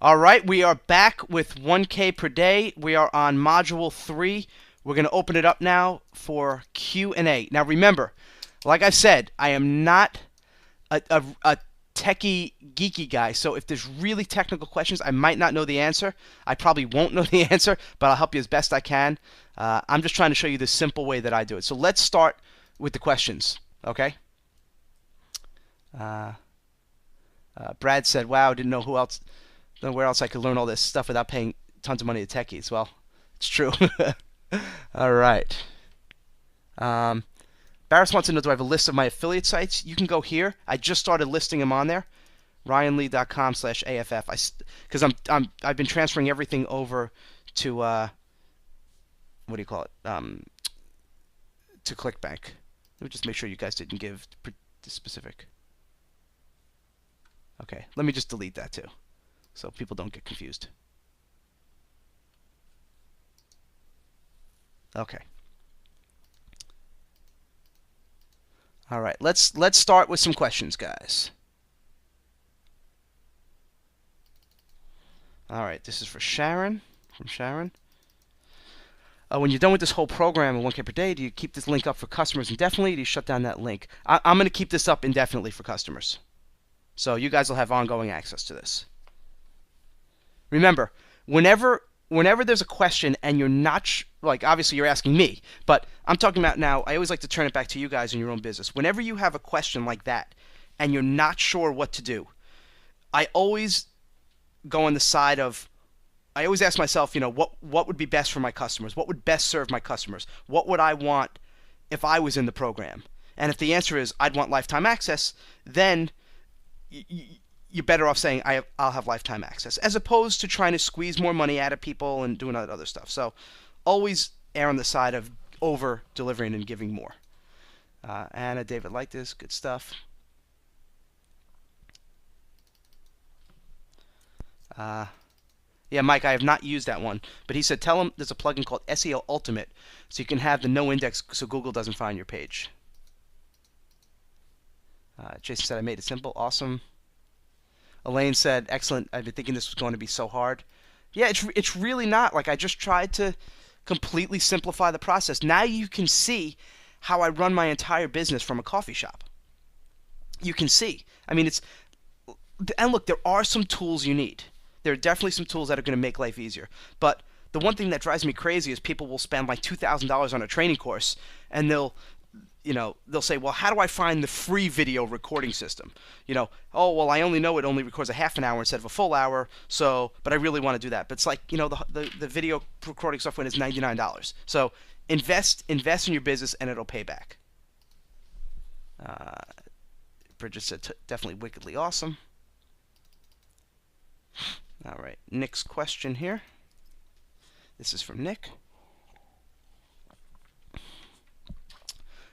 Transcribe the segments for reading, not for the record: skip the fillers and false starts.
All right, we are back with 1K per day. We are on module 3. We're going to open it up now for Q&A. Now remember, like I said, I am not a techie geeky guy. So if there's really technical questions, I might not know the answer. I probably won't know the answer, but I'll help you as best I can. I'm just trying to show you the simple way that I do it. So let's start with the questions, okay? Uh, Brad said, "Wow, didn't know where else I could learn all this stuff without paying tons of money to techies." Well, it's true. All right. Um, Barris wants to know, do I have a list of my affiliate sites? You can go here. I just started listing them on there. RyanLee.com/AFF. Because I've been transferring everything over to what do you call it? To ClickBank. Let me just make sure you guys didn't give the specific. Okay, let me just delete that too, so people don't get confused. Okay. All right, let's start with some questions, guys. All right, this is for Sharon, from Sharon. When you're done with this whole program in 1K per day, do you keep this link up for customers indefinitely? Or do you shut down that link? I'm going to keep this up indefinitely for customers. So you guys will have ongoing access to this. Remember, whenever there's a question and you're not like, obviously you're asking me, but I'm talking about now, I always like to turn it back to you guys in your own business. Whenever you have a question like that and you're not sure what to do, I always go on the side of, I always ask myself, what would be best for my customers? What would best serve my customers? What would I want if I was in the program? And if the answer is I'd want lifetime access, then you're better off saying I'll have lifetime access, as opposed to trying to squeeze more money out of people and doing other stuff. So always err on the side of over delivering and giving more. Anna, David liked this. Good stuff. Yeah, Mike, I have not used that one, but he said tell him there's a plugin called SEO Ultimate, so you can have the no index so Google doesn't find your page. Jason said I made it simple. Awesome. Elaine said, excellent. I've been thinking this was going to be so hard. Yeah, it's really not. Like, I just tried to completely simplify the process. Now you can see how I run my entire business from a coffee shop. You can see. I mean, and look, there are some tools you need. There are definitely some tools that are going to make life easier. But the one thing that drives me crazy is people will spend like $2,000 on a training course, and they'll say, well, how do I find the free video recording system? Oh, well, I only know it only records a half an hour instead of a full hour, but I really want to do that. But it's like, the video recording software is $99. So invest in your business and it'll pay back. Bridget said, definitely wickedly awesome. All right, Nick's question here. This is from Nick.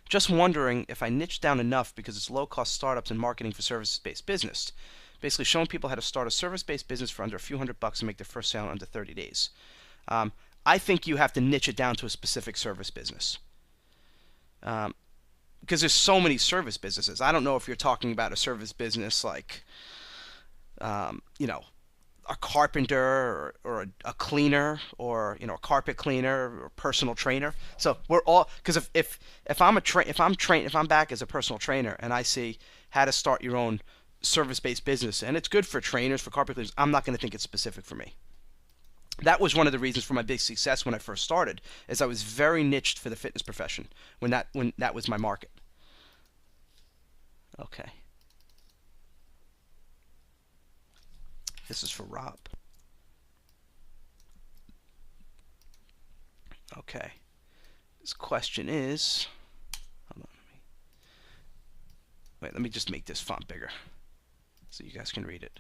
Just wondering if I niche down enough because it's low-cost startups and marketing for service-based business. Basically showing people how to start a service-based business for under a few $100 and make their first sale in under 30 days. I think you have to niche it down to a specific service business. Because there's so many service businesses. I don't know if you're talking about a service business like, a carpenter or a cleaner or a carpet cleaner or a personal trainer. So we're all, because if I'm back as a personal trainer and I see how to start your own service-based business and it's good for trainers, for carpet cleaners, I'm not going to think it's specific for me. That was one of the reasons for my big success when I first started, is I was very niched for the fitness profession when that was my market. Okay. This is for Rob. Okay. This question is, hold on, let me just make this font bigger so you guys can read it.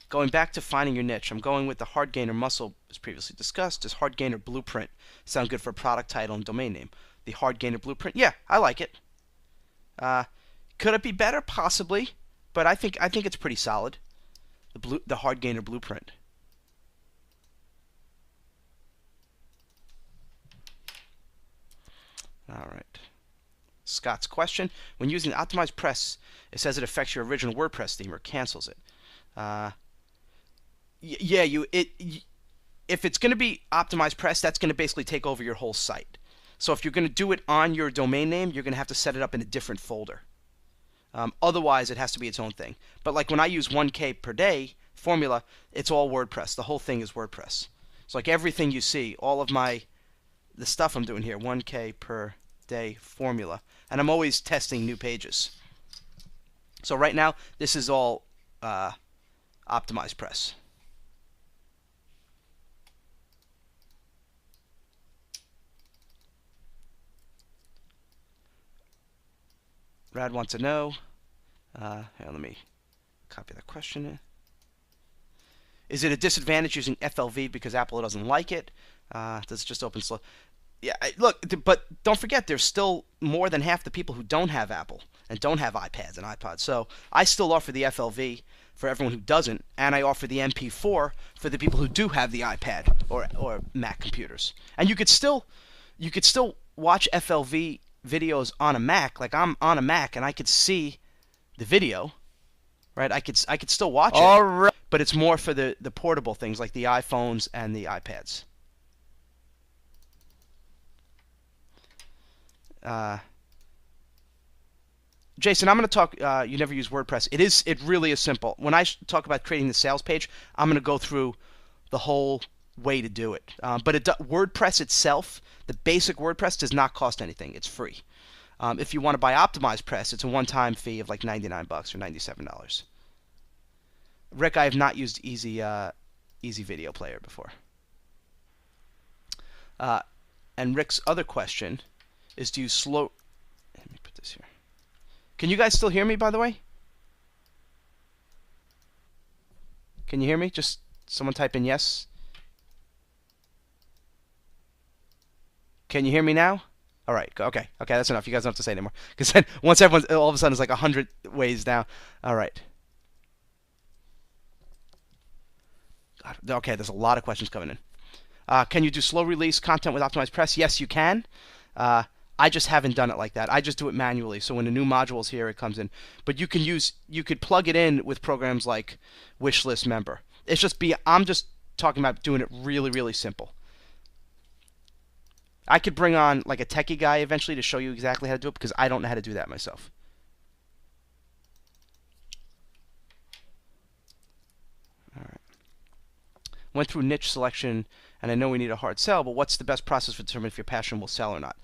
Going back to finding your niche, I'm going with the Hard Gainer Muscle, as previously discussed. Does Hard Gainer Blueprint sound good for a product title and domain name? The Hard Gainer Blueprint? Yeah, I like it. Could it be better? Possibly, but I think it's pretty solid. The Hard Gainer Blueprint. All right. Scott's question: when using Optimized Press, it says it affects your original WordPress theme or cancels it. Yeah, if it's going to be optimized press, that's going to basically take over your whole site. So if you're going to do it on your domain name, you're going to have to set it up in a different folder. Otherwise, it has to be its own thing. But like when I use 1K per day formula, it's all WordPress. The whole thing is WordPress. So like everything you see, all of the stuff I'm doing here, 1K per day formula. And I'm always testing new pages. So right now, this is all optimized press. Rad wants to know. Here, let me copy that question. Is it a disadvantage using FLV because Apple doesn't like it? Does it just open slow? Yeah, look, but don't forget, there's still more than half the people who don't have Apple and don't have iPads and iPods. So I still offer the FLV for everyone who doesn't, and I offer the MP4 for the people who do have the iPad or Mac computers. And you could still watch FLV videos on a Mac. Like I'm on a Mac and I could see the video, right? I could still watch it. All right. But it's more for the portable things like the iPhones and the iPads. Jason, I'm going to talk. You never use WordPress. It really is simple. When I talk about creating the sales page, I'm going to go through the whole way to do it. But WordPress itself, the basic WordPress, does not cost anything. It's free. If you want to buy optimized press, it's a one-time fee of like $99 or $97. Rick, I have not used Easy Video Player before. And Rick's other question is, do you slow... Let me put this here. Can you guys still hear me, by the way? Can you hear me? Just someone type in yes. Can you hear me now? All right. Okay. Okay, that's enough. You guys don't have to say anymore. Because then once everyone's... all of a sudden it's like 100 ways down. All right. God, okay, there's a lot of questions coming in. Can you do slow release content with optimized press? Yes, you can. I just haven't done it like that. I just do it manually. So when a new module is here, it comes in. But you could plug it in with programs like Wishlist Member. I'm just talking about doing it really, really simple. I could bring on like a techie guy eventually to show you exactly how to do it because I don't know how to do that myself. All right. Went through niche selection, and I know we need a hard sell, but what's the best process for determining if your passion will sell or not?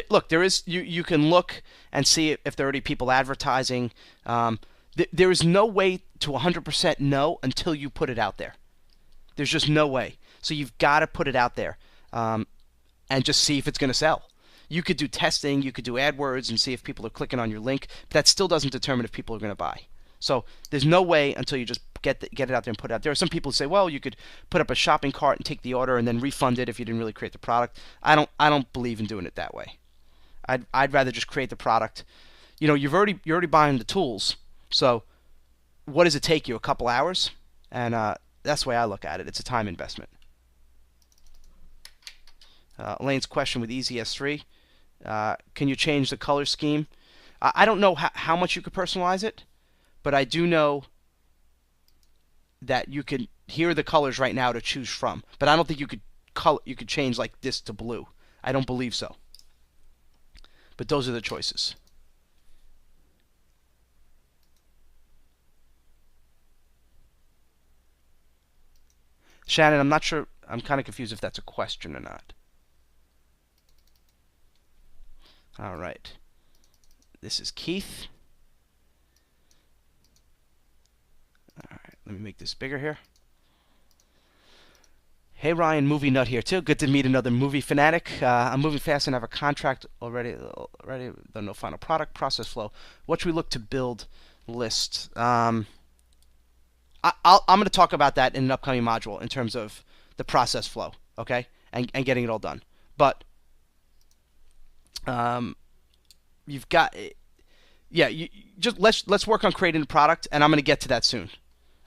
Look, there is you can look and see if there are already people advertising. There is no way to 100% know until you put it out there. There's just no way. So you've got to put it out there and just see if it's going to sell. You could do testing, you could do AdWords and see if people are clicking on your link, but that still doesn't determine if people are going to buy. So there's no way until you just get it out there and put it out there. Some people say, well, you could put up a shopping cart and take the order and then refund it if you didn't really create the product. I don't believe in doing it that way. I'd rather just create the product. You know, you're already buying the tools. So what does it take you? A couple hours? And that's the way I look at it. It's a time investment. Elaine's question with EasyS3. Can you change the color scheme? I don't know how much you could personalize it, but I do know that you can hear the colors right now to choose from. But I don't think you could change like this to blue. I don't believe so. But those are the choices. Shannon, I'm not sure. I'm kind of confused if that's a question or not. All right. This is Keith. All right. Let me make this bigger here. Hey Ryan, movie nut here too. Good to meet another movie fanatic. I'm moving fast and have a contract already. Though no final product. Process flow. What should we look to build list? I'm going to talk about that in an upcoming module in terms of the process flow, okay, and getting it all done. But you've got, yeah. Just let's work on creating the product, and I'm going to get to that soon.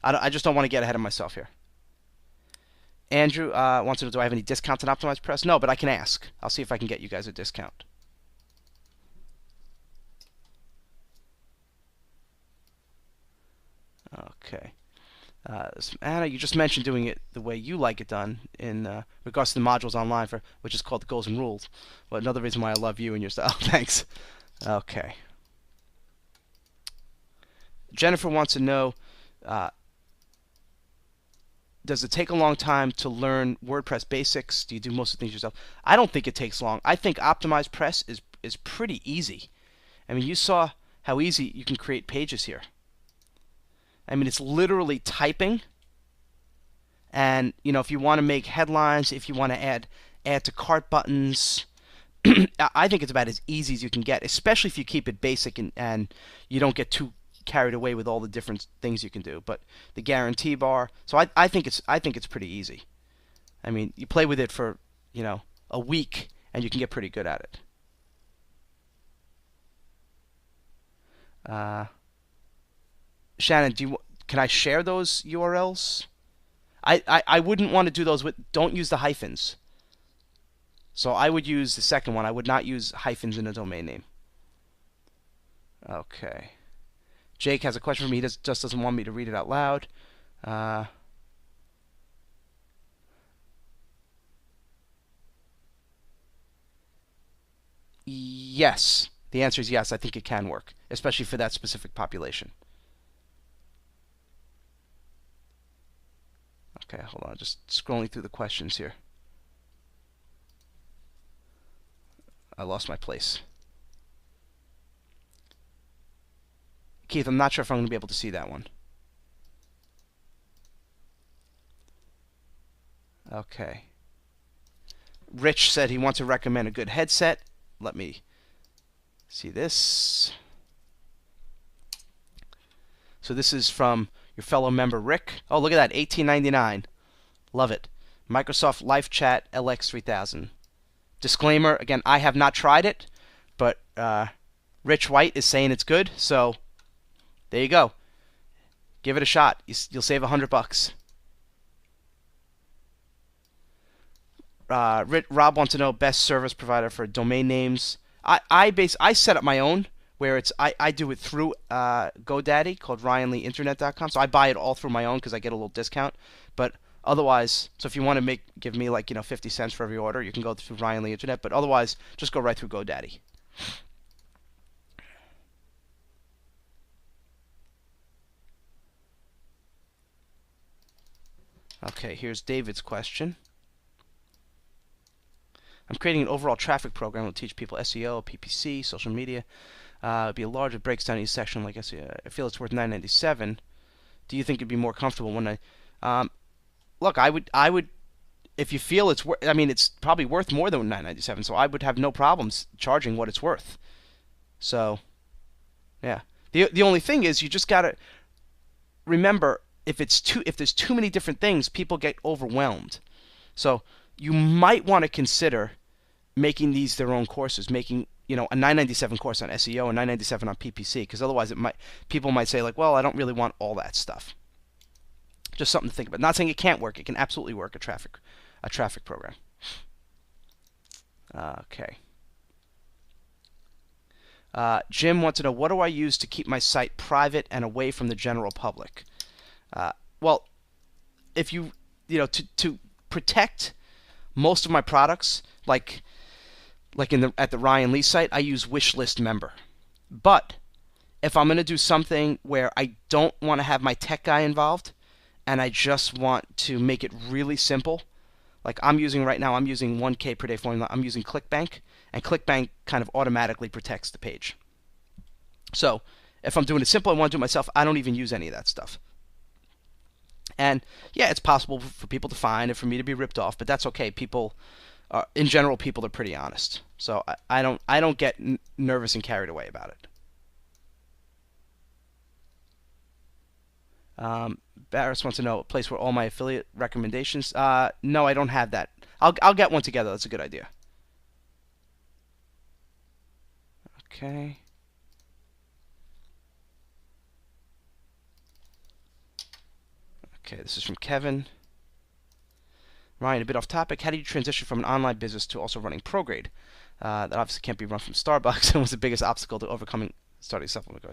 I just don't want to get ahead of myself here. Andrew wants to know, do I have any discounts on Optimized Press? No, but I can ask. I'll see if I can get you guys a discount. Okay. Anna, you just mentioned doing it the way you like it done in regards to the modules online, for which is called the Goals and Rules. But another reason why I love you and your style. Thanks. Okay. Jennifer wants to know, uh, does it take a long time to learn WordPress basics? Do you do most of the things yourself? I don't think it takes long. I think Optimized Press is pretty easy. I mean, you saw how easy you can create pages here. I mean, it's literally typing. And, you know, if you want to make headlines, if you want to add to cart buttons, I think it's about as easy as you can get, especially if you keep it basic and you don't get too carried away with all the different things you can do. But the guarantee bar, so I think it's pretty easy. I mean, you play with it for, you know, a week and you can get pretty good at it. Shannon, can I share those URLs? I wouldn't want to do those with, don't use the hyphens. So I would use the second one. I would not use hyphens in a domain name. Okay. Jake has a question for me. He just doesn't want me to read it out loud. Yes. The answer is yes. I think it can work, especially for that specific population. Okay, hold on. Just scrolling through the questions here. I lost my place. Keith, I'm not sure if I'm going to be able to see that one. Okay. Rich said he wants to recommend a good headset. Let me see this. So this is from your fellow member Rick. Oh, look at that, $18.99. Love it. Microsoft Live Chat LX3000. Disclaimer, again, I have not tried it, but Rich White is saying it's good, so there you go. Give it a shot. You'll save $100. Rob wants to know best service provider for domain names. I set up my own where I do it through GoDaddy called RyanLeeInternet.com. So I buy it all through my own because I get a little discount. But otherwise, so if you want to give me like 50 cents for every order, you can go through Ryan Lee Internet. But otherwise, just go right through GoDaddy. Okay, here's David's question. I'm creating an overall traffic program that will teach people SEO, PPC, social media. It'd be a large, it breaks down each section like SEO. I feel it's worth $9.97. Do you think it'd be more comfortable when look, I would, if you feel it's worth, I mean, it's probably worth more than $9.97, so I would have no problems charging what it's worth. So, yeah. The only thing is you just gotta remember if there's too many different things, people get overwhelmed. So you might want to consider making these their own courses, making a $9.97 course on SEO and $9.97 on PPC, because otherwise people might say like, well, I don't really want all that stuff. Just something to think about. Not saying it can't work. It can absolutely work, a traffic program. Okay. Jim wants to know, what do I use to keep my site private and away from the general public? Well, if to protect most of my products, like at the Ryan Lee site, I use Wishlist Member. But if I'm going to do something where I don't want to have my tech guy involved, and I just want to make it really simple, like I'm using 1K per day formula. I'm using ClickBank, and ClickBank kind of automatically protects the page. So if I'm doing it simple, I want to do it myself, I don't even use any of that stuff. And yeah, it's possible for people to find and for me to be ripped off, but that's okay. People, in general, people are pretty honest. So I don't get nervous and carried away about it. Barris wants to know a place where all my affiliate recommendations. No, I don't have that. I'll get one together. That's a good idea. Okay. Okay, this is from Kevin. Ryan, a bit off topic. How do you transition from an online business to also running ProGrade? That obviously can't be run from Starbucks and was the biggest obstacle to overcoming starting supplement.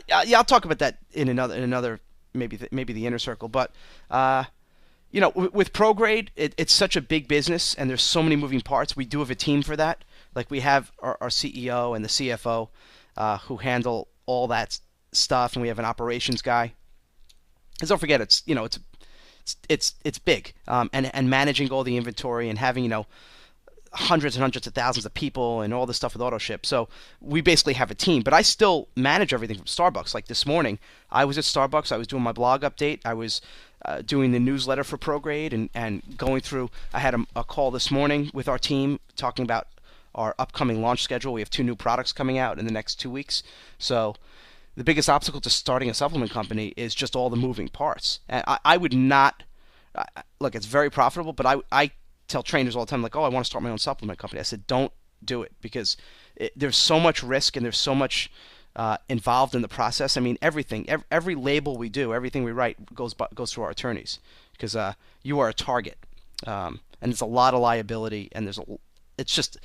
Yeah, I'll talk about that in another maybe the inner circle. But with ProGrade, it's such a big business, and there's so many moving parts. We do have a team for that. Like we have our CEO and the CFO who handle all that stuff, and we have an operations guy. Because don't forget, it's big, and managing all the inventory and having hundreds and hundreds of thousands of people and all this stuff with AutoShip. So we basically have a team, but I still manage everything from Starbucks. Like this morning, I was at Starbucks. I was doing my blog update. I was doing the newsletter for ProGrade and going through. I had a call this morning with our team talking about our upcoming launch schedule. We have 2 new products coming out in the next 2 weeks. So the biggest obstacle to starting a supplement company is just all the moving parts. And I would not look. It's very profitable, but I tell trainers all the time, like, oh, I want to start my own supplement company. I said, don't do it because there's so much risk and there's so much involved in the process. I mean, everything, every label we do, everything we write goes through our attorneys because you are a target, and there's a lot of liability, and it's just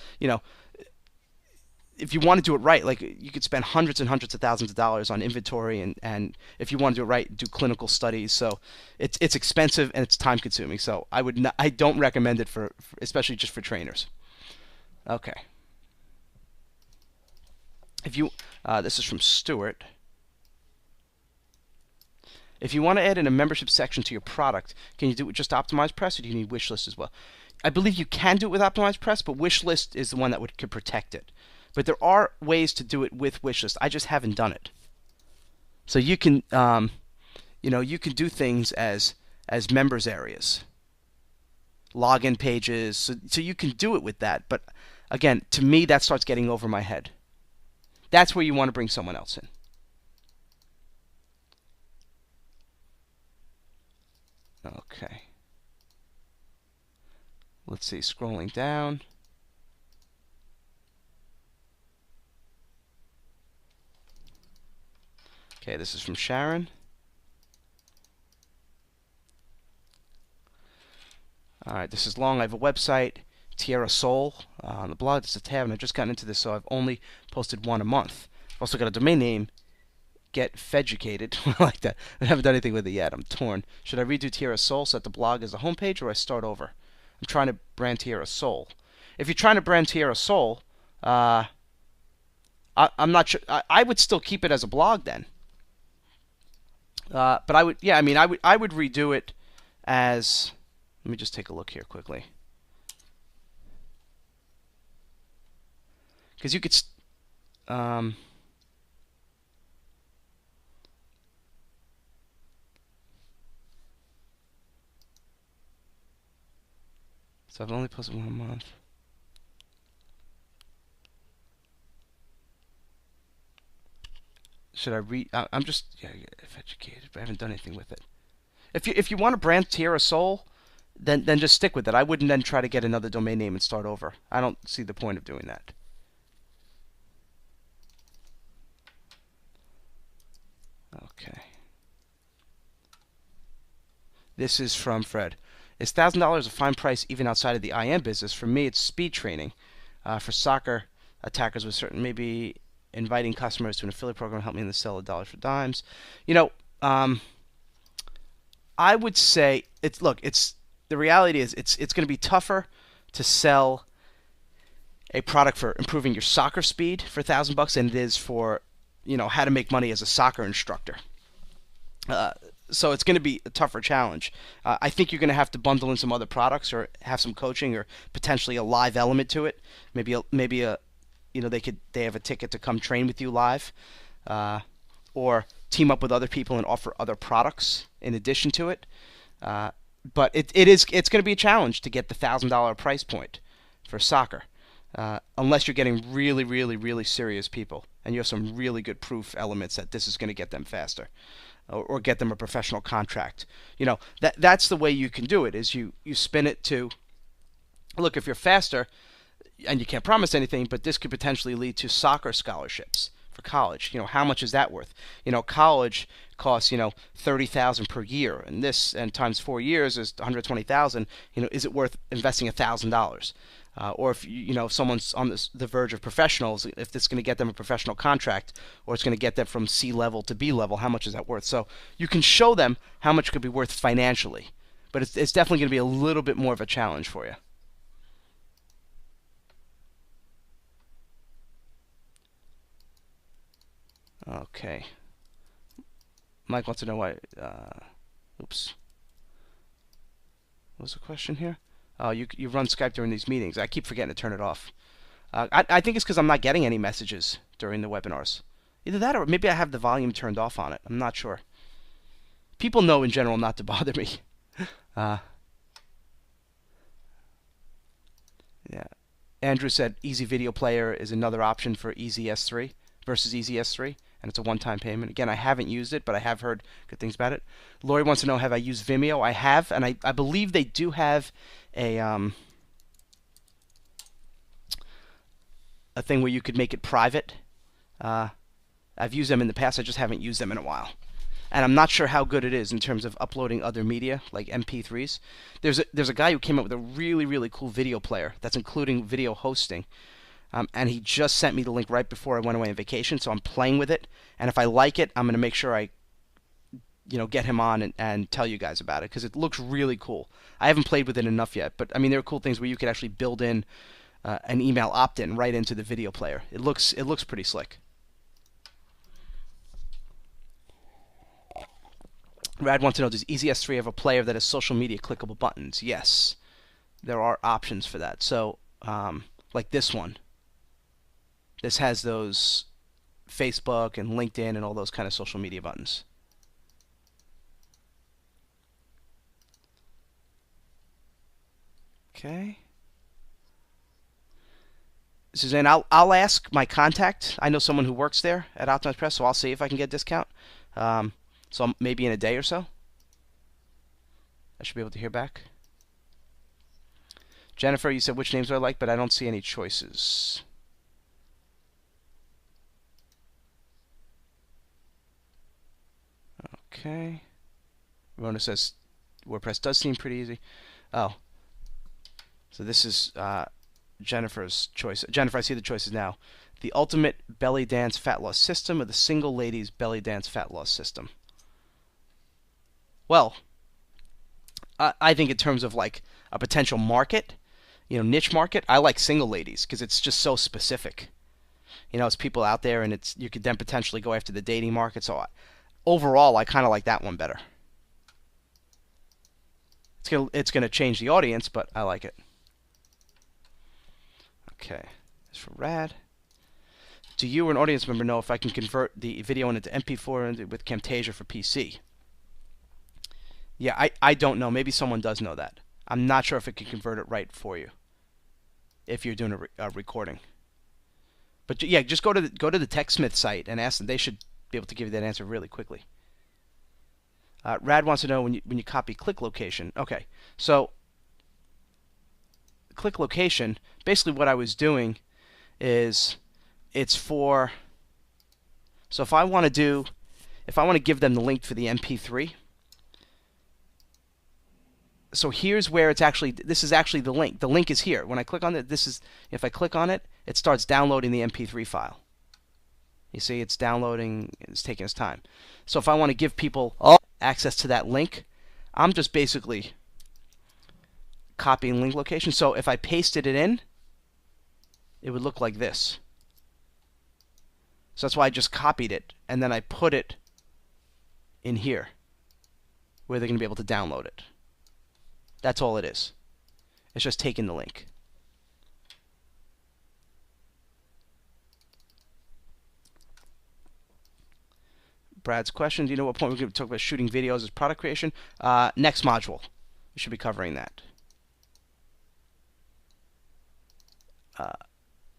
if you want to do it right, like you could spend hundreds and hundreds of thousands of dollars on inventory, and if you want to do it right, do clinical studies. So it's expensive and it's time consuming. So I don't recommend it for especially just for trainers. Okay. If you This is from Stuart. If you want to add in a membership section to your product, can you do it with just OptimizePress, or do you need Wishlist as well? I believe you can do it with OptimizePress, but Wishlist is the one that could protect it. But there are ways to do it with Wishlist. I just haven't done it. So you can, you can do things as members areas, login pages. So you can do it with that. But again, to me, that starts getting over my head. That's where you want to bring someone else in. Okay. Let's see. Scrolling down. Okay, this is from Sharon. All right, this is long. I have a website, Tierra Soul. On the blog, there's a tab, and I've just gotten into this, so I've only posted 1 a month. I've also got a domain name, GetFeducated. I like that. I haven't done anything with it yet. I'm torn. Should I redo Tierra Soul, set the blog as a homepage, or I start over? I'm trying to brand Tierra Soul. If you're trying to brand Tierra Soul, I'm not sure. I would still keep it as a blog then. But I would redo it as. Let me just take a look here quickly. Because you could. So I've only posted 1 a month. Should I read? I'm just educated, but I haven't done anything with it. If you want to brand Tierra Soul, then just stick with it. I wouldn't then try to get another domain name and start over. I don't see the point of doing that. Okay. This is from Fred. Is $1,000 a fine price even outside of the IM business? For me, it's speed training. For soccer attackers with certain, maybe inviting customers to an affiliate program help me in the sell of dollars for dimes. I would say the reality is it's going to be tougher to sell a product for improving your soccer speed for $1,000 than it is for how to make money as a soccer instructor. So it's going to be a tougher challenge. I think you're going to have to bundle in some other products or have some coaching or potentially a live element to it. Maybe they have a ticket to come train with you live, or team up with other people and offer other products in addition to it. But it's going to be a challenge to get the $1,000 price point for soccer, unless you're getting really, really, really serious people and you have some really good proof elements that this is going to get them faster, or get them a professional contract. That's the way you can do it. Is you spin it to, look, if you're faster, and you can't promise anything, but this could potentially lead to soccer scholarships for college. How much is that worth? College costs $30,000 per year, and times 4 years is $120,000. Is it worth investing $1,000? or if if someone's on the verge of professionals, if this is going to get them a professional contract, or it's going to get them from C level to B level, how much is that worth? So you can show them how much it could be worth financially, but it's definitely going to be a little bit more of a challenge for you. Okay. Mike wants to know why. Oops. What was the question here? Oh, you run Skype during these meetings. I keep forgetting to turn it off. I think it's because I'm not getting any messages during the webinars. Either that or maybe I have the volume turned off on it. I'm not sure. People know in general not to bother me. Yeah. Andrew said Easy Video Player is another option for Easy S3 versus Easy S3, and it's a one-time payment. Again, I haven't used it, but I have heard good things about it. Lori wants to know, have I used Vimeo? I have, and I believe they do have a thing where you could make it private. I've used them in the past. I just haven't used them in a while. And I'm not sure how good it is in terms of uploading other media, like MP3s. There's a guy who came up with a really, really cool video player that's including video hosting. And he just sent me the link right before I went away on vacation, so I'm playing with it. And if I like it, I'm going to make sure I get him on and tell you guys about it, because it looks really cool. I haven't played with it enough yet, but I mean, there are cool things where you could actually build in an email opt-in right into the video player. It looks pretty slick. Rad wants to know, does Easy S3 have a player that has social media clickable buttons? Yes, there are options for that. So, like this one. This has those Facebook and LinkedIn and all those kind of social media buttons. Okay. Suzanne, I'll ask my contact. I know someone who works there at Optimize Press, so I'll see if I can get a discount. So maybe in a day or so, I should be able to hear back. Jennifer, you said which names do I like, but I don't see any choices. Okay. Rona says WordPress does seem pretty easy. Oh. So this is Jennifer's choice. Jennifer, I see the choices now. The Ultimate Belly Dance Fat Loss System or the Single Ladies Belly Dance Fat Loss System. Well, I think in terms of like a potential market, niche market, I like Single Ladies because it's just so specific. It's people out there, and you could then potentially go after the dating market. So overall, I kind of like that one better. It's gonna change the audience, but I like it. Okay, that's for Rad. Do you or an audience member know if I can convert the video into MP4 with Camtasia for PC? Yeah, I don't know. Maybe someone does know that. I'm not sure if it can convert it right for you if you're doing a recording. But yeah, just go to the TechSmith site and ask them. They should be able to give you that answer really quickly. Rad wants to know when you copy click location. Okay, so click location, basically what I was doing is it's for, so if I want to give them the link for the MP3, so here's where this is actually the link. The link is here. When I click on it, if I click on it, it starts downloading the MP3 file. You see, it's downloading, it's taking its time. So if I want to give people access to that link, I'm just basically copying link location. So if I pasted it in, it would look like this. So that's why I just copied it, and then I put it in here, where they're going to be able to download it. That's all it is. It's just taking the link. Brad's question, do you know what point we're going to talk about shooting videos as product creation? Next module. We should be covering that.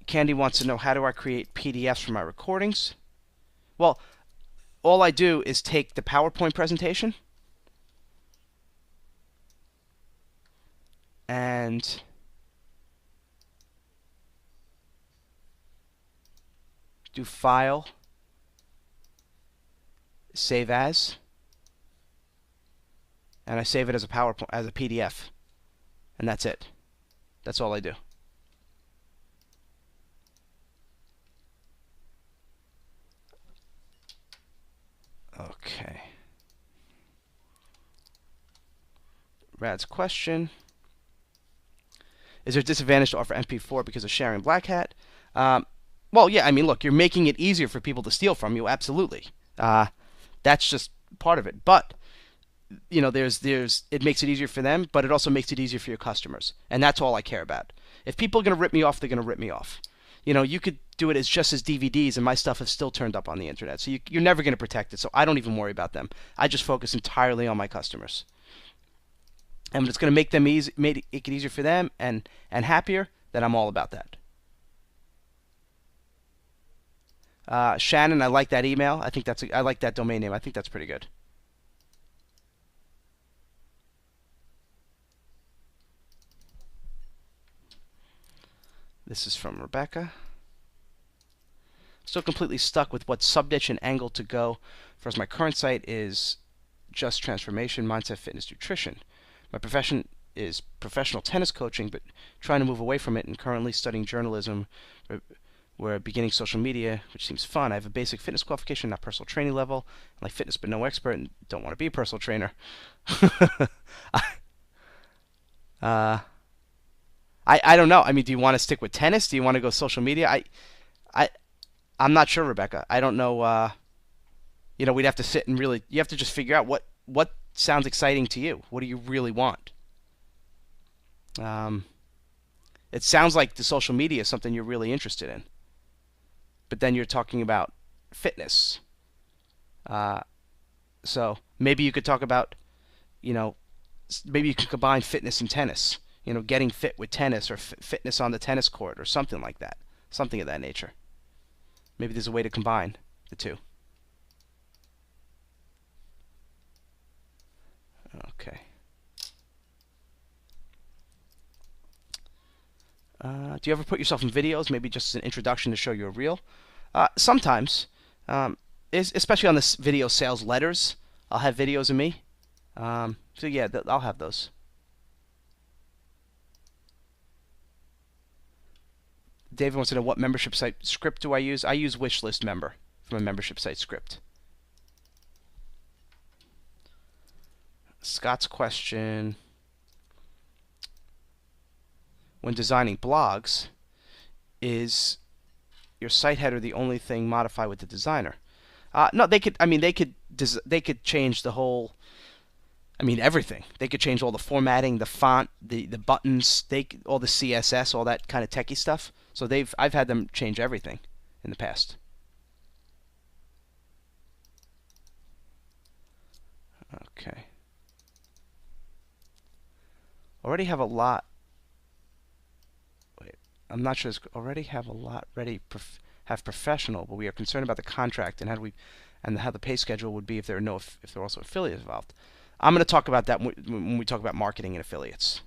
Candy wants to know, how do I create PDFs for my recordings? Well, all I do is take the PowerPoint presentation and do File, Save As, and I save it as a PDF, and that's it. That's all I do. Okay. Rad's question. Is there a disadvantage to offer MP4 because of sharing Black Hat? Well, yeah, I mean, look, you're making it easier for people to steal from you, absolutely. That's just part of it. But, you know, it makes it easier for them, but it also makes it easier for your customers. And that's all I care about. If people are going to rip me off, they're going to rip me off. You know, you could do it as just as DVDs, and my stuff is still turned up on the internet. So you're never going to protect it, so I don't even worry about them. I just focus entirely on my customers. And it's going to make them make it easier for them and happier, then I'm all about that. Shannon, I like that email. I think I like that domain name. I think that's pretty good. This is from Rebecca. Still completely stuck with what subniche and angle to go. First, my current site is just transformation, mindset, fitness, nutrition. My profession is professional tennis coaching, but trying to move away from it and currently studying journalism. We're beginning social media, which seems fun. I have a basic fitness qualification, not personal training level. I like fitness, but no expert, and don't want to be a personal trainer. I don't know. I mean, do you want to stick with tennis? Do you want to go social media? I'm not sure, Rebecca. I don't know. You know, we'd have to sit and really. You have to just figure out what sounds exciting to you. What do you really want? It sounds like the social media is something you're really interested in. But then you're talking about fitness. So maybe you could talk about, you know, maybe you could combine fitness and tennis. You know, getting fit with tennis or fitness on the tennis court or something like that. Something of that nature. Maybe there's a way to combine the two. Okay. Do you ever put yourself in videos, maybe just as an introduction to show you're real? Sometimes, especially on the video sales letters, I'll have videos of me. So yeah, I'll have those. David wants to know what membership site script do I use? I use Wishlist Member from a membership site script. Scott's question. When designing blogs, is your site header the only thing modified with the designer? No, they could. I mean, they could change the whole. I mean, everything. They could change all the formatting, the font, the buttons, all the CSS, all that kind of techie stuff. So I've had them change everything in the past. Okay. Already have a lot. Wait, I'm not sure. Already have a lot ready. Have professional, but we are concerned about the contract and how the pay schedule would be if there are if there are also affiliates involved. I'm going to talk about that when we talk about marketing and affiliates.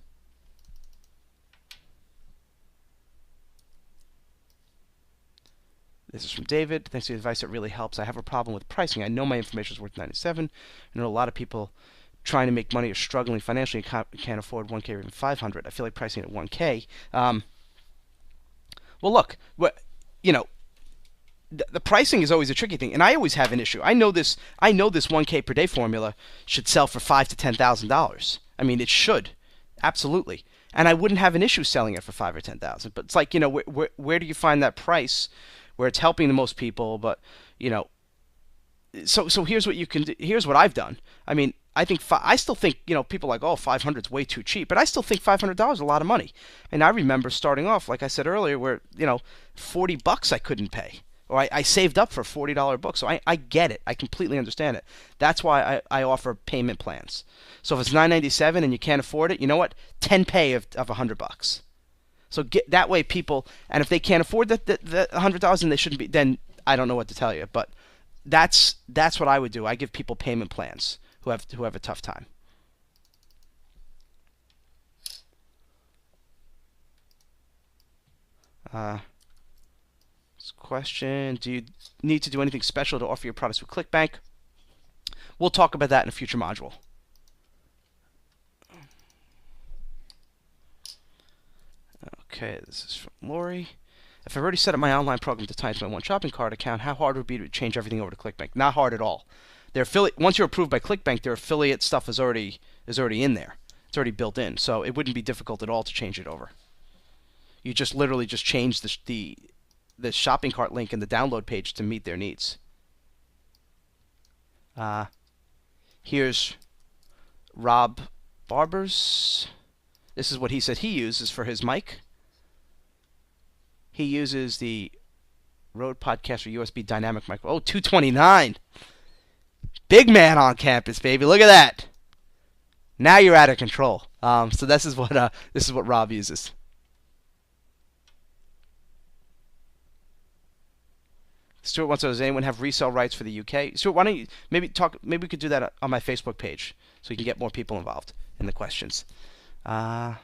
This is from David. Thanks for the advice. It really helps. I have a problem with pricing. I know my information is worth $97. I know a lot of people trying to make money are struggling financially and can't afford $1K or even $500. I feel like pricing at $1K. Well, look, you know, the pricing is always a tricky thing, and I always have an issue. I know this 1K per day formula should sell for $5,000 to $10,000. I mean, it should, absolutely, and I wouldn't have an issue selling it for $5,000 or $10,000. But it's like, you know, where do you find that price where it's helping the most people? But you know, so here's what you can do. Here's what I've done. I mean, I still think, you know, people are like, oh, 500 is way too cheap, but I still think $500 is a lot of money. And I remember starting off, like I said earlier, where, you know, $40 I couldn't pay. Or I saved up for a $40 book. So I get it. I completely understand it. That's why I offer payment plans. So if it's $9.97 and you can't afford it, you know what? 10 pay of $100. So get that way people, and if they can't afford the $100, then they shouldn't be. Then I don't know what to tell you. But that's what I would do. I give people payment plans who have a tough time. Question, do you need to do anything special to offer your products with ClickBank? We'll talk about that in a future module. Okay, this is from Lori. If I've already set up my online program to tie into my one shopping cart account, how hard would it be to change everything over to ClickBank? Not hard at all. their affiliate. Once you're approved by ClickBank, their affiliate stuff is already in there. It's already built in, so it wouldn't be difficult at all to change it over. You just literally just change the shopping cart link in the download page to meet their needs. Here's Rob Barber's. This is what he said he uses for his mic. He uses the Rode Podcaster USB Dynamic Micro. Oh, 229. Big man on campus, baby. Look at that. Now you're out of control. So this is what Rob uses. Stuart wants to know, does anyone have resale rights for the UK? Stuart, why don't you maybe we could do that on my Facebook page so we can get more people involved in the questions. And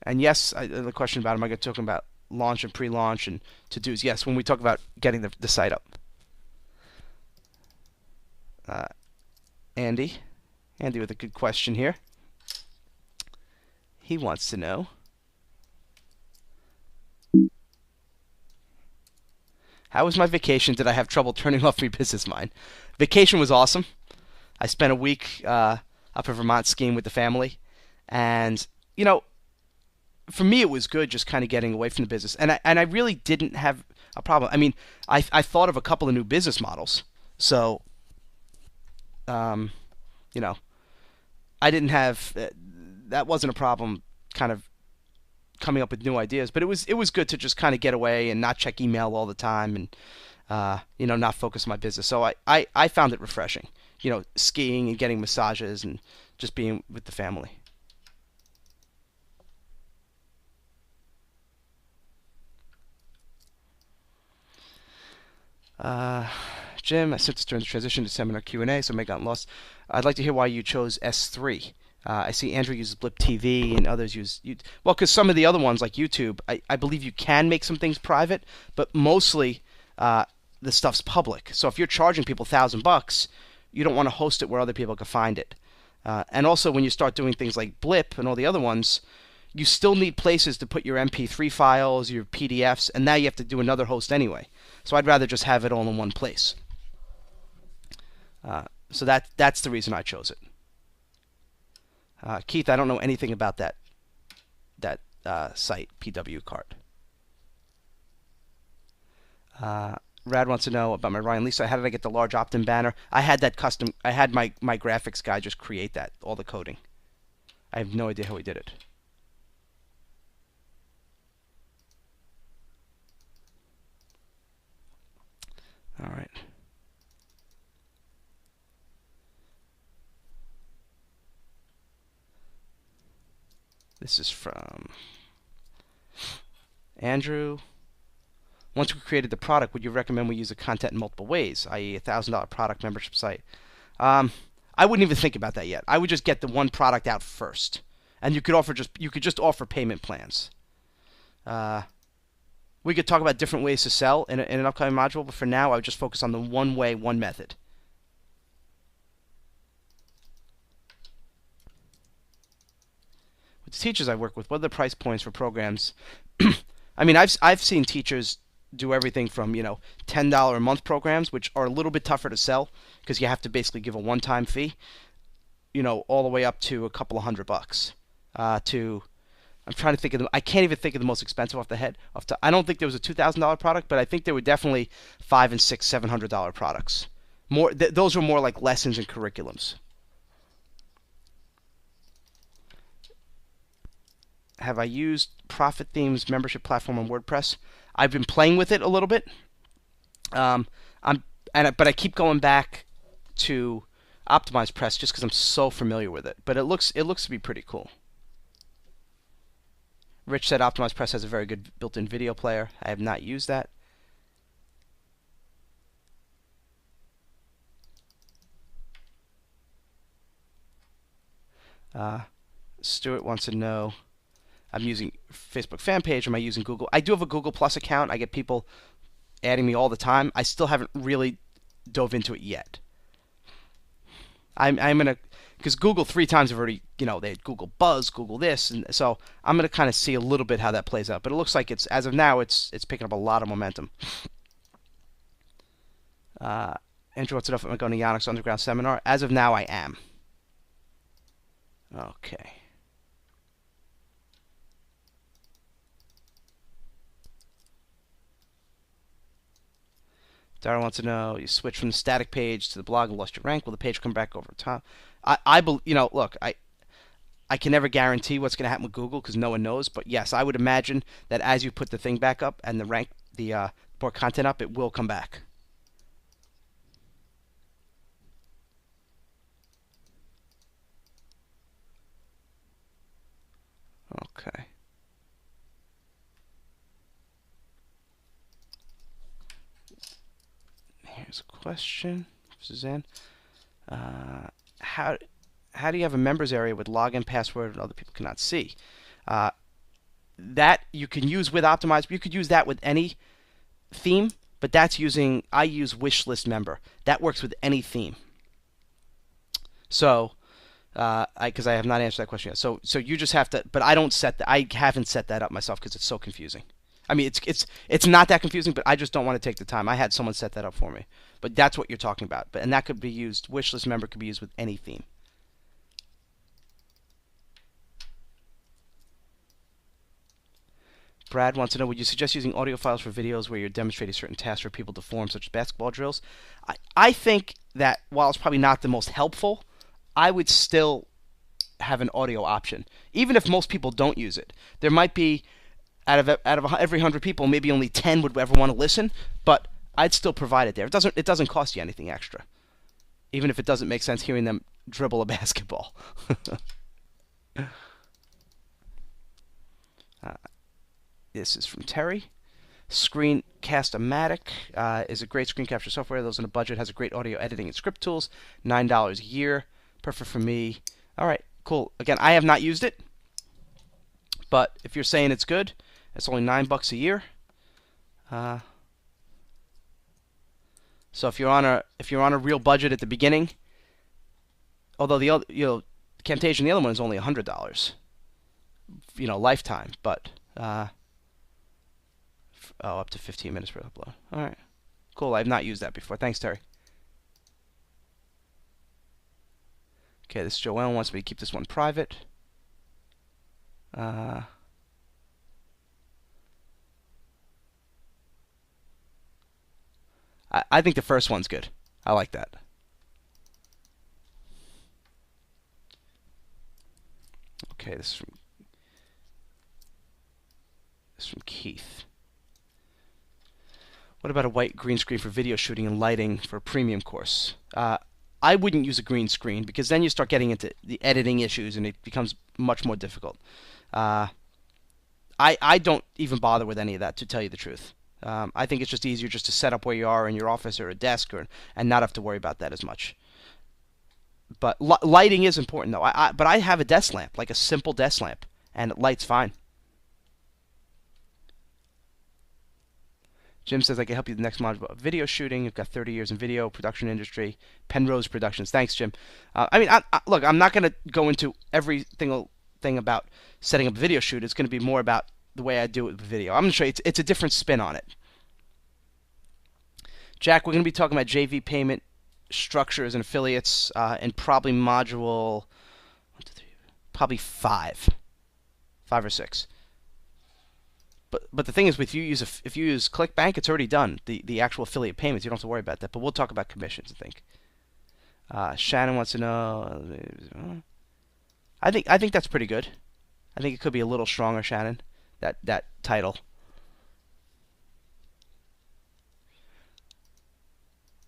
yes, the question about, am I going to talk about launch and pre-launch and to-dos? Yes, when we talk about getting the site up. Andy with a good question here. He wants to know, how was my vacation? Did I have trouble turning off my business mind? Vacation was awesome. I spent a week up in Vermont skiing with the family, and you know, for me it was good just kind of getting away from the business, and I really didn't have a problem. I mean, I thought of a couple of new business models, so you know, I didn't have that wasn't a problem. Kind of coming up with new ideas, but it was good to just kind of get away and not check email all the time, and you know, not focus on my business. So I found it refreshing, you know, skiing and getting massages and just being with the family. Jim, I sent this during the transition to seminar Q&A, so I may have gotten lost. I'd like to hear why you chose S3. I see Andrew uses Blip TV and others use well, because some of the other ones like YouTube, I believe you can make some things private, but mostly the stuff's public. So if you're charging people $1,000, you don't want to host it where other people can find it. And also when you start doing things like Blip and all the other ones, you still need places to put your MP3 files, your PDFs, and now you have to do another host anyway. So I'd rather just have it all in one place. So that's the reason I chose it. Keith, I don't know anything about that site, PW Cart. Rad wants to know about my Ryan Lisa. How did I get the large opt-in banner? I had that custom. I had my graphics guy just create that, all the coding. I have no idea how he did it. All right. This is from Andrew. Once we created the product, would you recommend we use the content in multiple ways, i.e. $1,000 product membership site? I wouldn't even think about that yet. I would just get the one product out first, and you could just offer payment plans. We could talk about different ways to sell in an upcoming module, but for now, I would just focus on the one way, one method. With the teachers I work with, what are the price points for programs? I mean, I've seen teachers do everything from, you know, $10 a month programs, which are a little bit tougher to sell because you have to basically give a one-time fee, you know, all the way up to a couple of $100. I'm trying to think of them. I can't even think of the most expensive off the head. I don't think there was a $2,000 product, but I think there were definitely $500 and $600, $700 products. Those were more like lessons and curriculums. Have I used Profit Themes membership platform on WordPress? I've been playing with it a little bit. But I keep going back to OptimizePress just because I'm so familiar with it. But it looks to be pretty cool. Rich said OptimizePress has a very good built-in video player. I have not used that. Stuart wants to know, I'm using Facebook fan page. Am I using Google? I do have a Google Plus account. I get people adding me all the time. I still haven't really dove into it yet. I'm gonna, because Google 3 times have already, you know, they had Google Buzz, Google this, and so I'm gonna kind of see a little bit how that plays out. But it looks like as of now, it's picking up a lot of momentum. Andrew wants to know if I'm going to Yannick's Underground seminar. As of now, I am. Okay. Dara wants to know, you switch from the static page to the blog and lost your rank. Will the page come back over time? Look, I can never guarantee what's going to happen with Google because no one knows. But yes, I would imagine that as you put the thing back up and the more content up, it will come back. Okay. Here's a question, Suzanne. How do you have a members area with login password and other people cannot see? That you can use with Optimize. You could use that with any theme, but I use Wishlist Member. That works with any theme. So, because I have not answered that question yet. So you just have to, but I don't set that. I haven't set that up myself because it's so confusing. I mean, it's not that confusing, but I just don't want to take the time. I had someone set that up for me. But that's what you're talking about. And that could be used. Wishlist Member could be used with any theme. Brad wants to know, would you suggest using audio files for videos where you're demonstrating certain tasks for people to perform, such as basketball drills? I think that while it's probably not the most helpful, I would still have an audio option, even if most people don't use it. There might be, out of every 100 people, maybe only 10 would ever want to listen, but I'd still provide it there. It doesn't cost you anything extra, even if it doesn't make sense hearing them dribble a basketball. This is from Terry. Screencast-O-Matic is a great screen capture software. Those in a budget, has a great audio editing and script tools. $9 a year. Perfect for me. All right, cool. Again, I have not used it, but if you're saying it's good, it's only $9 a year. So if you're on a real budget at the beginning, although the other, Camtasia, the other one is only $100, lifetime, but up to 15 minutes per upload. All right, cool. I've not used that before. Thanks, Terry. Okay, this Joelle wants me to keep this one private. I think the first one's good. I like that. Okay, this is from Keith. What about a white green screen for video shooting and lighting for a premium course? I wouldn't use a green screen because then you start getting into the editing issues and it becomes much more difficult. I don't even bother with any of that, to tell you the truth. I think it's just easier just to set up where you are in your office or a desk and not have to worry about that as much. But lighting is important, though. But I have a desk lamp, like a simple desk lamp, and it lights fine. Jim says I can help you with the next module about video shooting. You've got 30 years in video production industry. Penrose Productions. Thanks, Jim. Look, I'm not going to go into every single thing about setting up a video shoot. It's going to be more about the way I do it with video. I'm going to show you it's a different spin on it. Jack, we're going to be talking about JV payment structures and affiliates in probably module 1, 2, 3, probably 5 or 6. But the thing is, if you use ClickBank, it's already done. The actual affiliate payments, you don't have to worry about that. But we'll talk about commissions, I think. Shannon wants to know. I think that's pretty good. I think it could be a little stronger, Shannon. That title.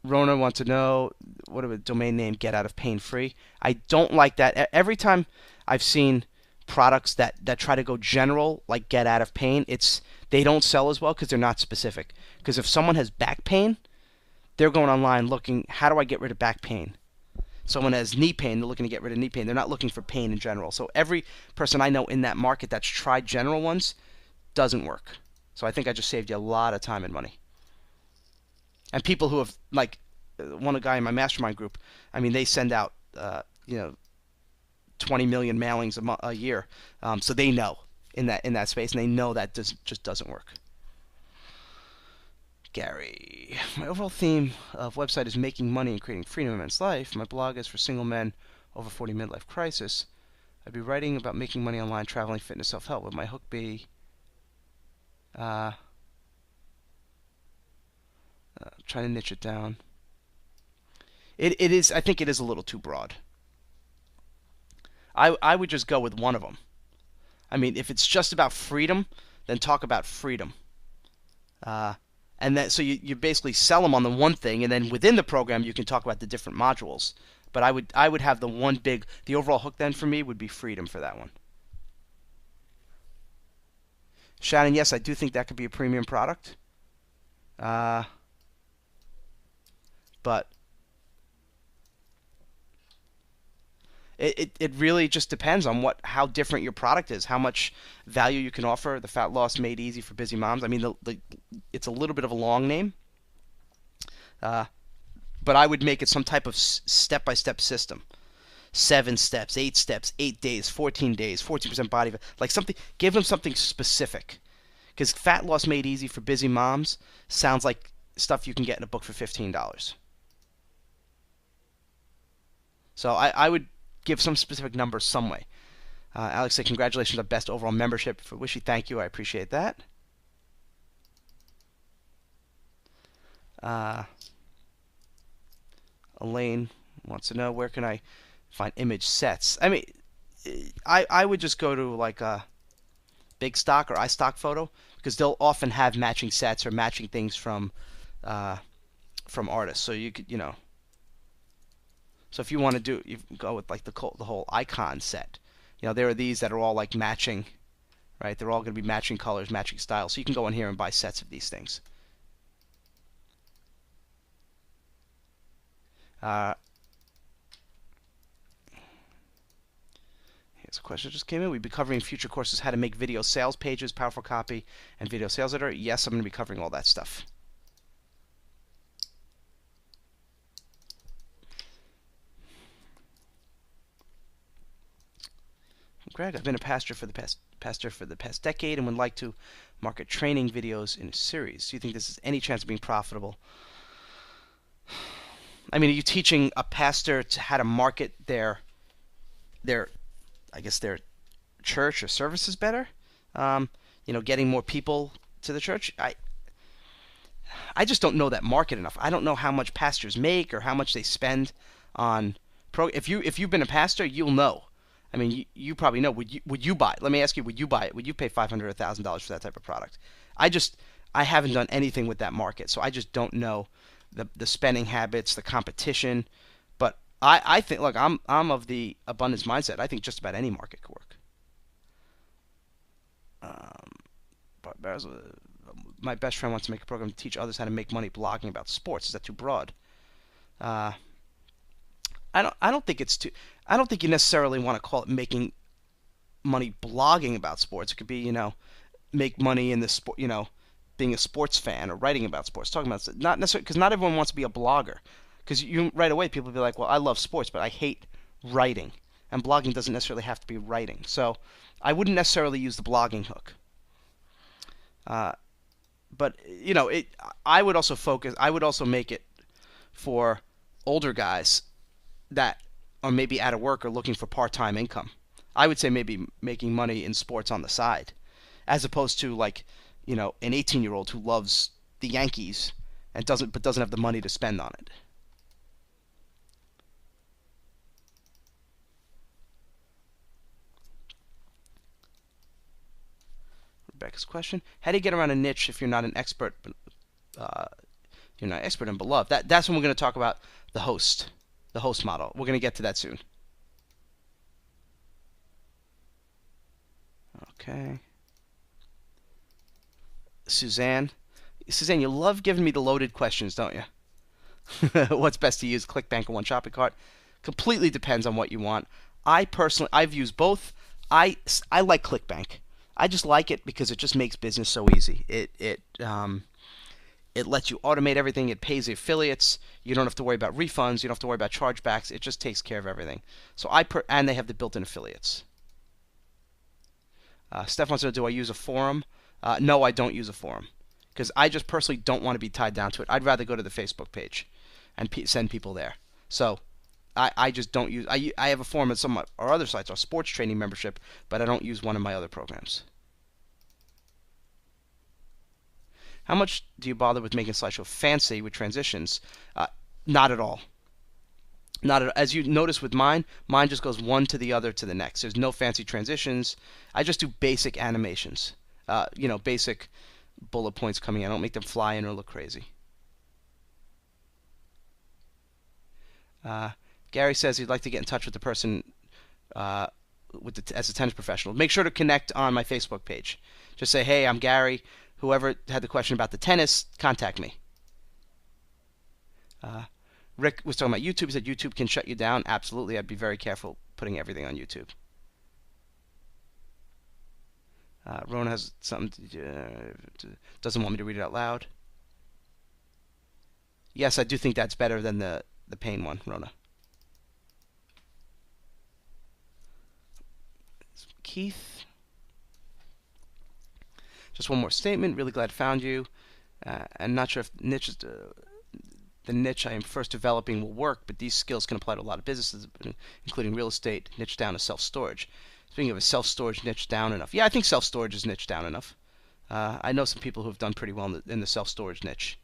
Rona wants to know, what about domain name get out of pain free? I don't like that. Every time I've seen products that try to go general, like get out of pain, they don't sell as well because they're not specific. Because if someone has back pain, they're going online looking, how do I get rid of back pain? Someone has knee pain, they're looking to get rid of knee pain. They're not looking for pain in general. So every person I know in that market that's tried general ones doesn't work. So I think I just saved you a lot of time and money. And people who have, like, one guy in my mastermind group, I mean, they send out, 20 million mailings a year. So they know in that space, and they know that just doesn't work. Gary, my overall theme of website is making money and creating freedom in men's life. My blog is for single men over 40 midlife crisis. I'd be writing about making money online, traveling, fitness, self-help. Would my hook be trying to niche it down? It is. I think it is a little too broad. I would just go with one of them. I mean, if it's just about freedom, then talk about freedom. And that, so you basically sell them on the one thing, and then within the program you can talk about the different modules. But I would have the overall hook then for me would be freedom for that one. Shannon, yes, I do think that could be a premium product. But it really just depends on how different your product is, how much value you can offer. The Fat Loss Made Easy for Busy Moms. I mean, it's a little bit of a long name, but I would make it some type of step-by-step system. 7 steps, 8 steps, 8 days, 14 days, 14% body fat. Like something, give them something specific. Because Fat Loss Made Easy for Busy Moms sounds like stuff you can get in a book for $15. So I would give some specific numbers some way. Alex said, congratulations on best overall membership for Wishy. Thank you. I appreciate that. Elaine wants to know, where can I find image sets? I mean, I would just go to like a Big Stock or iStock Photo, because they'll often have matching sets or matching things from artists. So you could, so if you want to do, you can go with like the whole icon set. There are these that are all like matching, right? They're all going to be matching colors, matching styles. So you can go in here and buy sets of these things. Here's a question that just came in. We'll be covering future courses how to make video sales pages, powerful copy, and video sales editor. Yes, I'm going to be covering all that stuff. Greg, I've been a pastor for the past decade and would like to market training videos in a series. Do you think this has any chance of being profitable? I mean, are you teaching a pastor how to market their church or services better? Getting more people to the church. I just don't know that market enough. I don't know how much pastors make or how much they spend on If you've been a pastor, you'll know. I mean, you probably know. Would you buy it? Let me ask you, would you buy it? Would you pay $500 or $1,000 for that type of product? I haven't done anything with that market, so I just don't know the spending habits, the competition. But I think, look, I'm of the abundance mindset. I think just about any market could work. But my best friend wants to make a program to teach others how to make money blogging about sports. Is that too broad? I don't think it's too. I don't think you necessarily want to call it making money blogging about sports. It could be, make money in the sport, being a sports fan or writing about sports, talking about not necessarily, because not everyone wants to be a blogger. Because right away people will be like, well, I love sports, but I hate writing, and blogging doesn't necessarily have to be writing. So I wouldn't necessarily use the blogging hook. But I would also focus. I would also make it for older guys that are maybe out of work or looking for part-time income. I would say maybe making money in sports on the side, as opposed to like, an 18-year-old who loves the Yankees and doesn't have the money to spend on it. Rebecca's question: how do you get around a niche if you're not an expert? You're not an expert in Beloved. That's when we're going to talk about the host model. We're going to get to that soon. Okay. Suzanne, you love giving me the loaded questions, don't you? What's best to use, ClickBank or One Shopping Cart? Completely depends on what you want. I've used both. I like ClickBank. I just like it because it just makes business so easy. It lets you automate everything. It pays the affiliates. You don't have to worry about refunds. You don't have to worry about chargebacks. It just takes care of everything. So and they have the built-in affiliates. Steph wants to know, do I use a forum? No, I don't use a forum. because I just personally don't want to be tied down to it. I'd rather go to the Facebook page and send people there. So I just don't use. I have a form at some of our other sites, our sports training membership, but I don't use one of my other programs. How much do you bother with making slideshow fancy with transitions? Not at all. Not at, as you notice with mine just goes one to the other to the next. There's no fancy transitions. I just do basic animations. Basic bullet points coming in. I don't make them fly in or look crazy. Gary says he'd like to get in touch with the person as a tennis professional. Make sure to connect on my Facebook page. Just say, hey, I'm Gary. Whoever had the question about the tennis, contact me. Rick was talking about YouTube. He said YouTube can shut you down. Absolutely. I'd be very careful putting everything on YouTube. Rona has something doesn't want me to read it out loud. Yes, I do think that's better than the pain one, Rona. Keith. Just one more statement. Really glad I found you. And not sure if the niche I am first developing will work, but these skills can apply to a lot of businesses, including real estate, niche down to self-storage. Speaking of, a self-storage niche down enough? Yeah, I think self-storage is niche down enough. I know some people who have done pretty well in the self-storage niche.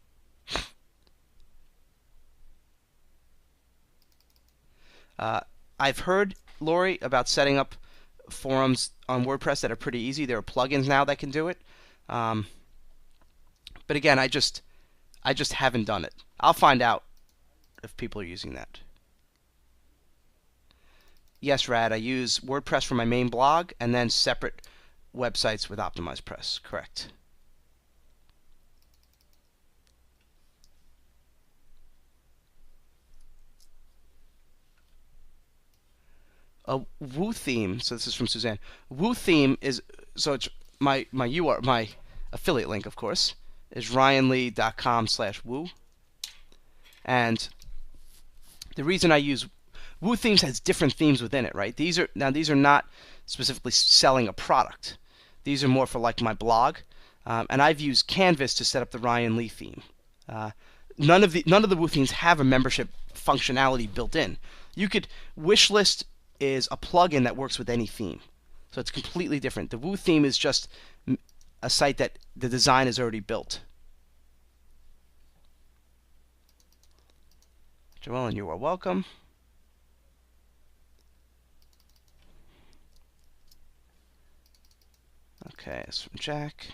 I've heard, Lori, about setting up forums on WordPress that are pretty easy. There are plugins now that can do it. But again, I just haven't done it. I'll find out if people are using that. Yes, Rad, I use WordPress for my main blog and then separate websites with OptimizePress. Correct. A Woo theme. So this is from Suzanne. Woo theme is it's my affiliate link, of course, is ryanlee.com/woo. And the reason I use Woo Themes has different themes within it, right? These are not specifically selling a product. These are more for like my blog, and I've used Canvas to set up the Ryan Lee theme. None of the Woo themes have a membership functionality built in. Wishlist is a plugin that works with any theme, so it's completely different. The Woo theme is just a site that the design is already built. Joellen, you are welcome. Okay, it's from Jack.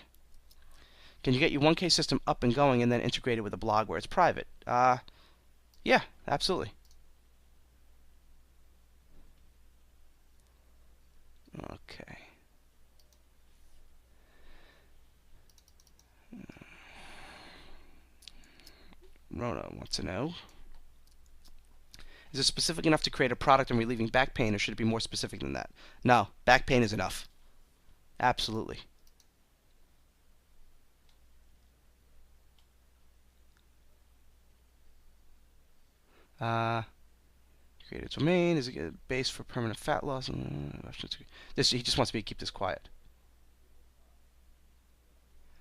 Can you get your 1K system up and going and then integrate it with a blog where it's private? Yeah, absolutely. Okay. Rona wants to know, is it specific enough to create a product and relieving back pain, or should it be more specific than that? No, back pain is enough. Absolutely. Create a domain. Is it a base for permanent fat loss? He just wants me to keep this quiet.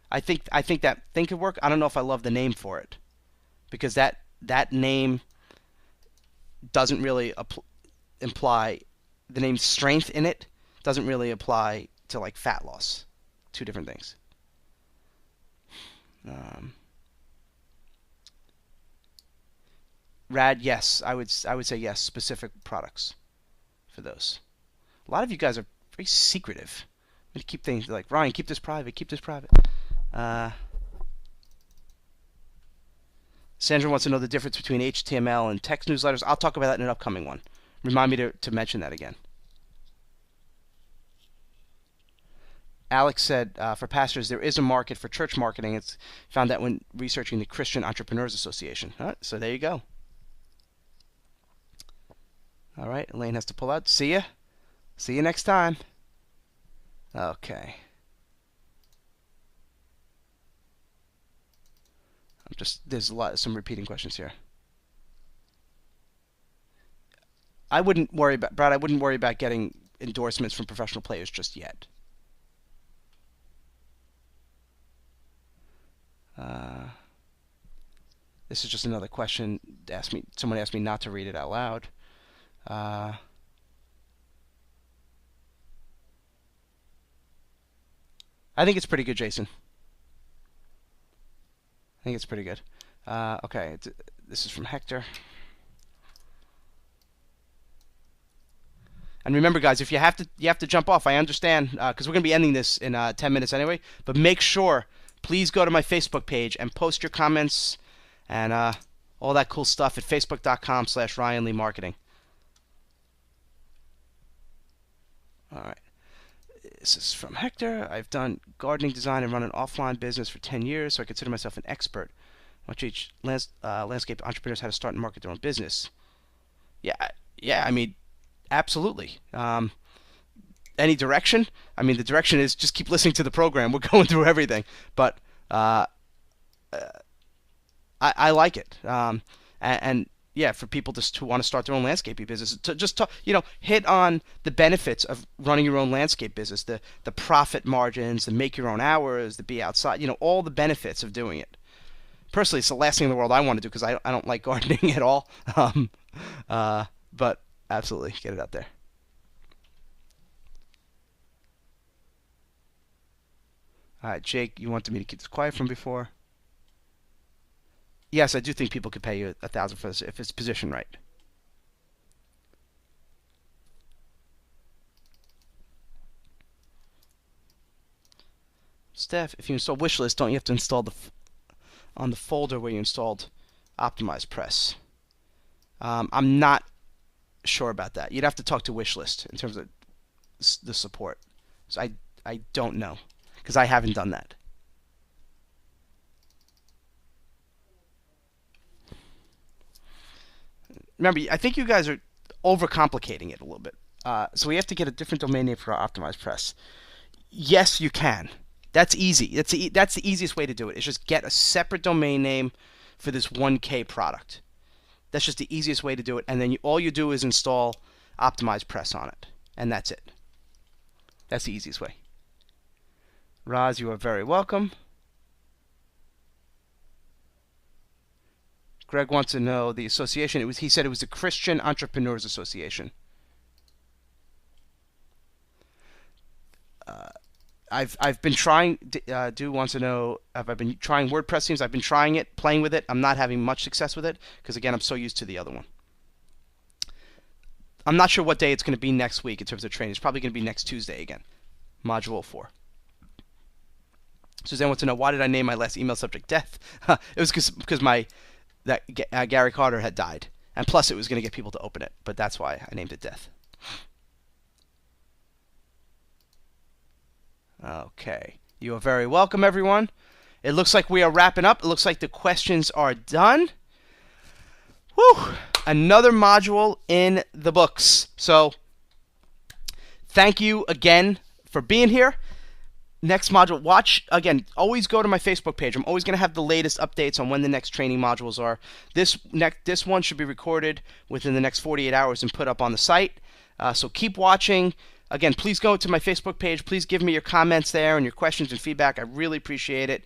I think that thing could work. I don't know if I love the name for it, because that name doesn't really imply, the name strength in it doesn't really apply to like fat loss. Two different things. Rad, yes, I would say yes. Specific products for those. A lot of you guys are very secretive. I'm gonna keep things like, Ryan, keep this private. Keep this private. Sandra wants to know the difference between HTML and text newsletters. I'll talk about that in an upcoming one. Remind me to mention that again. Alex said, for pastors, there is a market for church marketing. It's found that when researching the Christian Entrepreneurs Association. All right, so there you go. All right, Elaine has to pull out. See ya. See you next time. Okay. There's some repeating questions here. I wouldn't worry about, Brad, I wouldn't worry about getting endorsements from professional players just yet. Uh, this is just another question. Someone asked me not to read it out loud. I think it's pretty good, Jason. I think it's pretty good. Okay, this is from Hector. And remember, guys, if you have to jump off. I understand because we're gonna be ending this in 10 minutes anyway. But make sure, please go to my Facebook page and post your comments and all that cool stuff at facebook.com/RyanLeeMarketing. All right. This is from Hector. I've done gardening design and run an offline business for 10 years, so I consider myself an expert. I want to teach landscape entrepreneurs how to start and market their own business. Yeah. I mean, absolutely. Any direction? I mean, the direction is just keep listening to the program. We're going through everything, but I like it. And yeah, for people just who want to start their own landscaping business, to just talk, hit on the benefits of running your own landscape business, the profit margins, the make your own hours, the be outside, all the benefits of doing it. Personally, it's the last thing in the world I want to do because I don't like gardening at all. But absolutely, get it out there. All right, Jake, you wanted me to keep this quiet from before? Yes, I do think people could pay you $1,000 for this if it's positioned right. Steph, if you install Wishlist, don't you have to install on the folder where you installed OptimizePress? I'm not sure about that. You'd have to talk to Wishlist in terms of the support. So I don't know because I haven't done that. Remember, I think you guys are overcomplicating it a little bit. So we have to get a different domain name for our OptimizePress. Yes, you can. That's easy. That's the easiest way to do it. It's just get a separate domain name for this 1K product. That's just the easiest way to do it. And then all you do is install OptimizePress on it. And that's it. That's the easiest way. Roz, you are very welcome. Greg wants to know the association. He said it was the Christian Entrepreneurs Association. I've been trying. Do wants to know have I been trying WordPress themes? I've been trying it, playing with it. I'm not having much success with it because again, I'm so used to the other one. I'm not sure what day it's going to be next week in terms of training. It's probably going to be next Tuesday again, Module 4. Suzanne wants to know why did I name my last email subject Death? It was because Gary Carter had died, and plus it was going to get people to open it, but that's why I named it Death. Okay, you are very welcome, everyone. It looks like we are wrapping up. It looks like the questions are done. Whew! Another module in the books. So, thank you again for being here. Next module, watch, again, always go to my Facebook page. I'm always going to have the latest updates on when the next training modules are. This one should be recorded within the next 48 hours and put up on the site. So keep watching. Again, please go to my Facebook page. Please give me your comments there and your questions and feedback. I really appreciate it.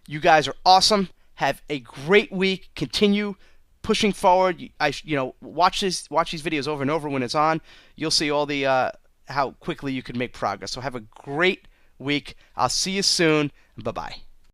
You guys are awesome. Have a great week. Continue pushing forward. Watch these videos over and over when it's on. You'll see all the how quickly you can make progress. So have a great week. I'll see you soon. Bye-bye.